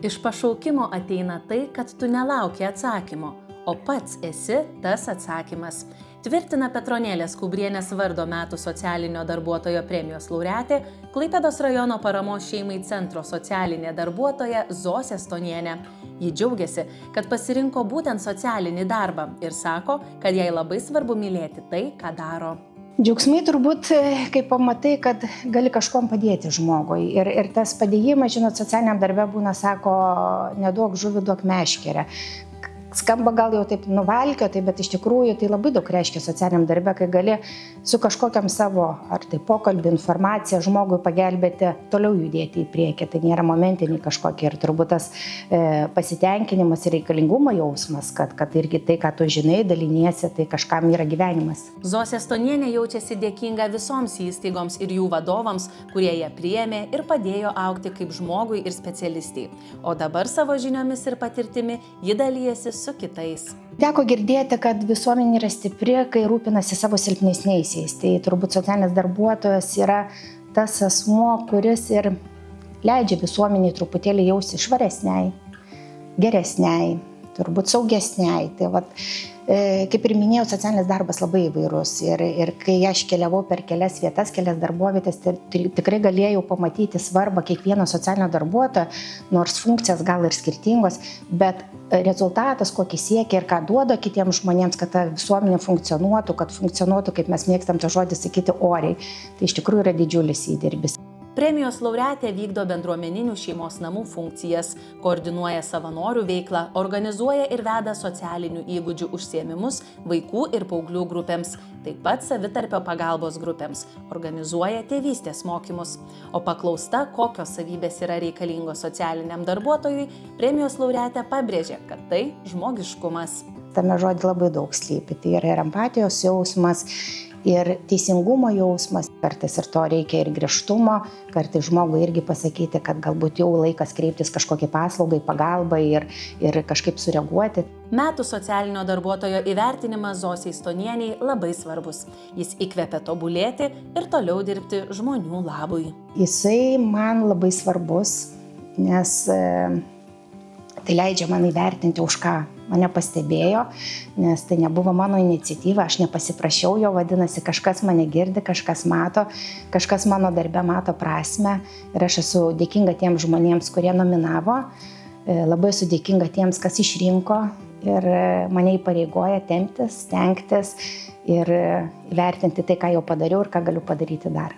Iš pašaukimo ateina tai, kad tu nelauki atsakymo, o pats esi tas atsakymas. Tvirtina Petronėlės Kubrienės vardo metų socialinio darbuotojo premijos laureatė, Klaipėdos rajono paramos šeimai centro socialinė darbuotoja Zosė Stonienė. Ji džiaugiasi, kad pasirinko būtent socialinį darbą ir sako, kad jai labai svarbu mylėti tai, ką daro. Džiaugsmai turbūt, kai pamatai, kad gali kažkom padėti žmogui. Ir tas padėjimas, žinot, socialiniam darbe būna, sako, neduok žuvį, duok meškerę. Skamba gal jau taip nuvalkiotai, bet iš tikrųjų tai labai daug reiškia socialiniam darbe, kai gali su kažkokiam savo, ar tai pokalbį, informaciją žmogui pagelbėti, toliau judėti į priekį. Tai nėra momentiniai kažkokie ir turbūt tas pasitenkinimas ir reikalingumo jausmas, kad irgi tai, ką tu žinai, daliniesi, tai kažkam yra gyvenimas. Zosė Stonienė jaučiasi dėkinga visoms įstaigoms ir jų vadovams, kurie ją priėmė ir padėjo augti kaip žmogui ir specialistei. O dabar savo žiniomis ir patirtimi ji dalijasi su kitais. Teko girdėti, kad visuomenė yra stipri, kai rūpinasi savo silpnesniaisiais. Tai turbūt socialinis darbuotojas yra tas asmuo, kuris ir leidžia visuomeniai truputėlį jausti švaresniai, geresniai, turbūt saugesniai. Tai kaip ir minėjau, socialinis darbas labai įvairus. Ir kai aš keliavau per kelias vietas, kelias darbovietės, tai tikrai galėjau pamatyti svarbą kiekvieno socialinio darbuotojo, nors funkcijas gal ir skirtingos, bet rezultatas, kokį siekia ir ką duoda kitiems žmonėms, kad ta visuomenė funkcionuotų, kad funkcionuotų, kaip mes mėgstam tą žodį sakyti, oriai. Tai iš tikrųjų yra didžiulis įdirbis. Premijos laureatė vykdo bendruomeninių šeimos namų funkcijas, koordinuoja savanorių veiklą, organizuoja ir veda socialinių įgūdžių užsiėmimus vaikų ir paauglių grupėms, taip pat savitarpio pagalbos grupėms, organizuoja tėvystės mokymus. O paklausta, kokios savybės yra reikalingos socialiniam darbuotojui, premijos laureatė pabrėžė, kad tai žmogiškumas. Tame žodį labai daug slypi. Tai yra ir empatijos jausmas, ir teisingumo jausmas, kartais ir to reikia ir griežtumo, kartais žmogui irgi pasakyti, kad galbūt jau laikas kreiptis kažkokiai paslaugai, pagalbai ir kažkaip sureaguoti. Metų socialinio darbuotojo įvertinimas Zosei Stonieniai labai svarbus. Jis įkvepia tobulėti ir toliau dirbti žmonių labui. Jisai man labai svarbus, nes tai leidžia man įvertinti, už ką mane pastebėjo, nes tai nebuvo mano iniciatyva, aš nepasiprašiau jo, vadinasi, kažkas mane girdi, kažkas mato, kažkas mano darbe mato prasmę ir aš esu dėkinga tiems žmonėms, kurie nominavo, labai esu dėkinga tiems, kas išrinko ir mane įpareigoja temptis, stengtis ir įvertinti tai, ką jau padariau ir ką galiu padaryti dar.